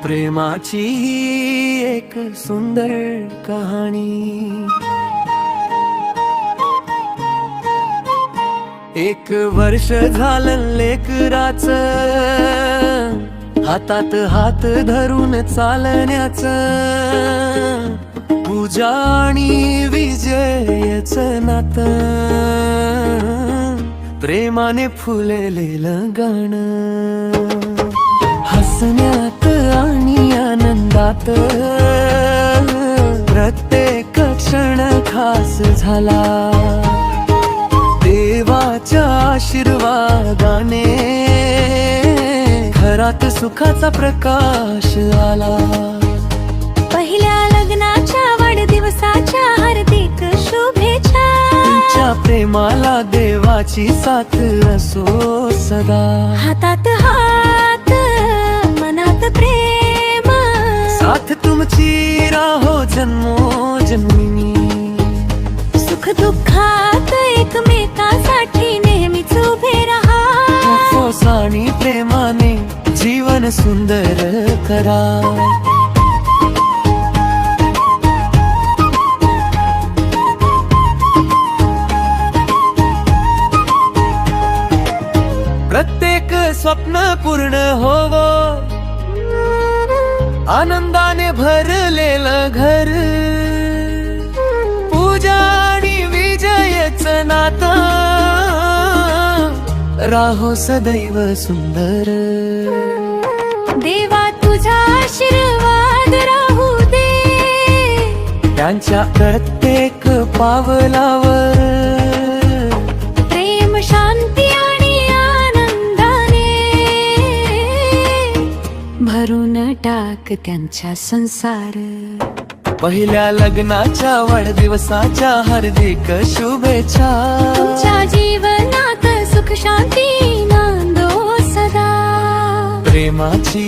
प्रेमाची एक सुंदर कहाणी। एक वर्ष झालं लेकराचं, हातात हात धरून चालण्याचं, पूजा आणि विजयाचं नातं, प्रेमाने फुललेलं गाणं, हसण्यात आणि आनंदात प्रत्येक क्षण खास झाला। देवाच्या आशीर्वादाने घरात सुखाचा प्रकाश आला। पहिल्या लग्नाच्या वाढदिवसाच्या हार्दिक शुभेच्छा। तुमच्या प्रेमाला देवाची साथ असो सदा। हातात हात मनात प्रेम, साथ तुमची राहो जन्मोजन्मी। सुख दुःखात एकमेकांसाठी नेहमीच उभे राहा। फौस आणि प्रेमाने जीवन सुंदर करा। प्रत्येक स्वप्न पूर्ण होवो, आनंदाने भरलेलं घर, पूजा आणि विजयाचं नातं राहो सदैव सुंदर। देवा तुझा आशीर्वाद राहू दे त्यांच्या प्रत्येक पावलावर। प्रेम शांती आणि आनंदाने भरून टाक त्यांच्या संसार। पहिल्या लग्नाच्या वाढदिवसाच्या हार्दिक शुभेच्छा। तुमच्या जीवनात सुख शांती नांदो सदा। प्रेमाची